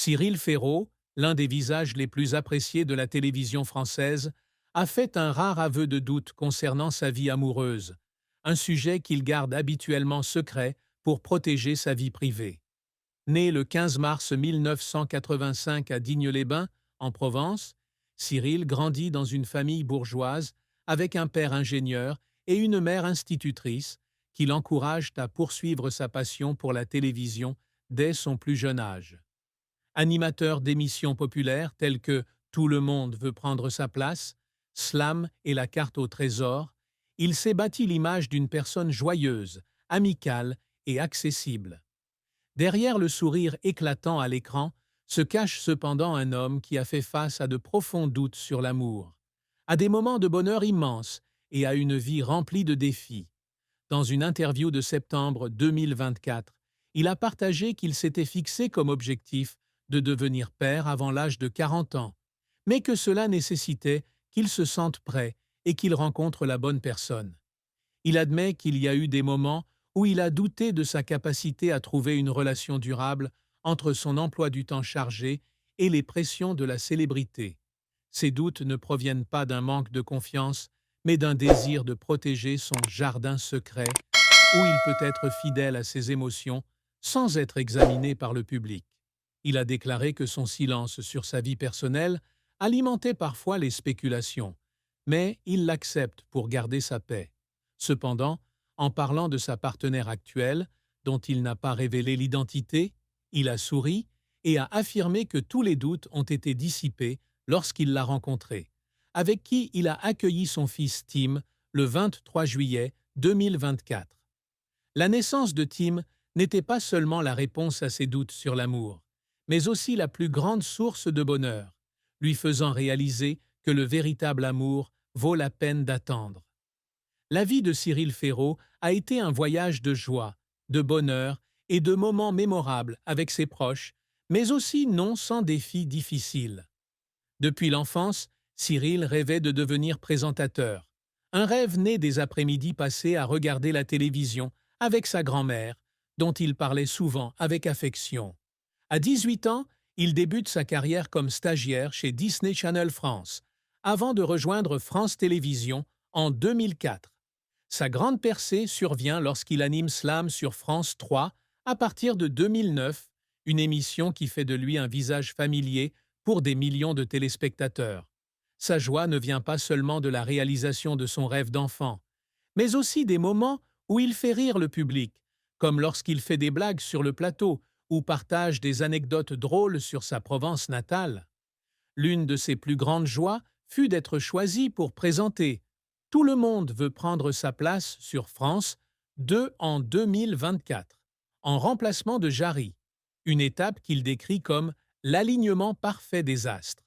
Cyril Ferraud, l'un des visages les plus appréciés de la télévision française, a fait un rare aveu de doute concernant sa vie amoureuse, un sujet qu'il garde habituellement secret pour protéger sa vie privée. Né le 15 mars 1985 à Digne-les-Bains, en Provence, Cyril grandit dans une famille bourgeoise avec un père ingénieur et une mère institutrice qui l'encouragent à poursuivre sa passion pour la télévision dès son plus jeune âge. Animateur d'émissions populaires telles que Tout le monde veut prendre sa place, Slam et la carte au trésor, il s'est bâti l'image d'une personne joyeuse, amicale et accessible. Derrière le sourire éclatant à l'écran se cache cependant un homme qui a fait face à de profonds doutes sur l'amour, à des moments de bonheur immenses et à une vie remplie de défis. Dans une interview de septembre 2024, il a partagé qu'il s'était fixé comme objectif de devenir père avant l'âge de 40 ans, mais que cela nécessitait qu'il se sente prêt et qu'il rencontre la bonne personne. Il admet qu'il y a eu des moments où il a douté de sa capacité à trouver une relation durable entre son emploi du temps chargé et les pressions de la célébrité. Ces doutes ne proviennent pas d'un manque de confiance, mais d'un désir de protéger son jardin secret où il peut être fidèle à ses émotions sans être examiné par le public. Il a déclaré que son silence sur sa vie personnelle alimentait parfois les spéculations, mais il l'accepte pour garder sa paix. Cependant, en parlant de sa partenaire actuelle, dont il n'a pas révélé l'identité, il a souri et a affirmé que tous les doutes ont été dissipés lorsqu'il l'a rencontrée, avec qui il a accueilli son fils Tim le 23 juillet 2024. La naissance de Tim n'était pas seulement la réponse à ses doutes sur l'amour, mais aussi la plus grande source de bonheur, lui faisant réaliser que le véritable amour vaut la peine d'attendre. La vie de Cyril Ferraud a été un voyage de joie, de bonheur et de moments mémorables avec ses proches, mais aussi non sans défis difficiles. Depuis l'enfance, Cyril rêvait de devenir présentateur, un rêve né des après-midi passés à regarder la télévision avec sa grand-mère, dont il parlait souvent avec affection. À 18 ans, il débute sa carrière comme stagiaire chez Disney Channel France, avant de rejoindre France Télévisions en 2004. Sa grande percée survient lorsqu'il anime Slam sur France 3 à partir de 2009, une émission qui fait de lui un visage familier pour des millions de téléspectateurs. Sa joie ne vient pas seulement de la réalisation de son rêve d'enfant, mais aussi des moments où il fait rire le public, comme lorsqu'il fait des blagues sur le plateau ou partage des anecdotes drôles sur sa Provence natale. L'une de ses plus grandes joies fut d'être choisi pour présenter Tout le monde veut prendre sa place sur France 2 en 2024, en remplacement de Jarry, une étape qu'il décrit comme l'alignement parfait des astres.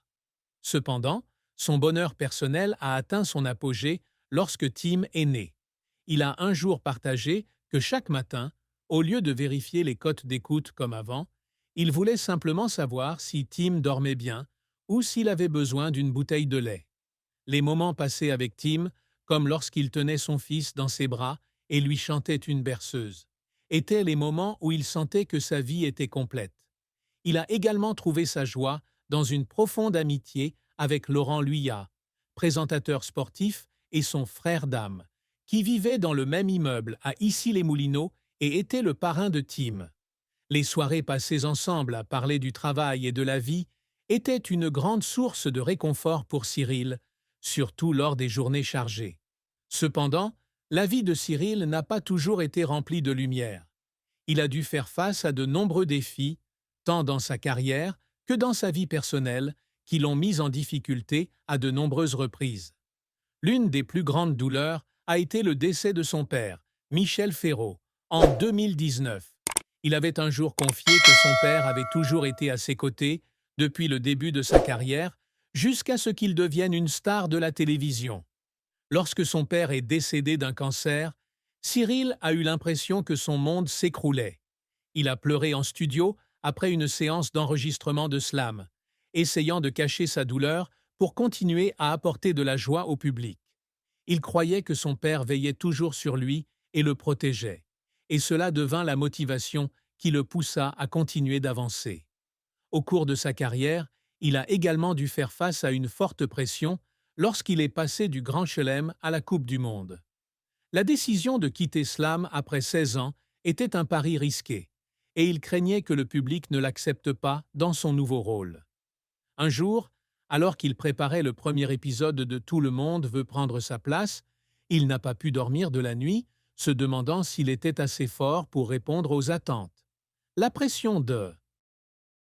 Cependant, son bonheur personnel a atteint son apogée lorsque Tim est né. Il a un jour partagé que chaque matin, au lieu de vérifier les cotes d'écoute comme avant, il voulait simplement savoir si Tim dormait bien ou s'il avait besoin d'une bouteille de lait. Les moments passés avec Tim, comme lorsqu'il tenait son fils dans ses bras et lui chantait une berceuse, étaient les moments où il sentait que sa vie était complète. Il a également trouvé sa joie dans une profonde amitié avec Laurent Luyat, présentateur sportif, et son frère d'âme, qui vivait dans le même immeuble à Issy-les-Moulineaux et était le parrain de Tim. Les soirées passées ensemble à parler du travail et de la vie étaient une grande source de réconfort pour Cyril, surtout lors des journées chargées. Cependant, la vie de Cyril n'a pas toujours été remplie de lumière. Il a dû faire face à de nombreux défis, tant dans sa carrière que dans sa vie personnelle, qui l'ont mis en difficulté à de nombreuses reprises. L'une des plus grandes douleurs a été le décès de son père, Michel Ferraud, en 2019. Il avait un jour confié que son père avait toujours été à ses côtés depuis le début de sa carrière, jusqu'à ce qu'il devienne une star de la télévision. Lorsque son père est décédé d'un cancer, Cyril a eu l'impression que son monde s'écroulait. Il a pleuré en studio après une séance d'enregistrement de Slam, essayant de cacher sa douleur pour continuer à apporter de la joie au public. Il croyait que son père veillait toujours sur lui et le protégeait, et cela devint la motivation qui le poussa à continuer d'avancer. Au cours de sa carrière, il a également dû faire face à une forte pression lorsqu'il est passé du Grand Chelem à la Coupe du Monde. La décision de quitter Slam après 16 ans était un pari risqué, et il craignait que le public ne l'accepte pas dans son nouveau rôle. Un jour, alors qu'il préparait le premier épisode de Tout le monde veut prendre sa place, il n'a pas pu dormir de la nuit, se demandant s'il était assez fort pour répondre aux attentes. La pression de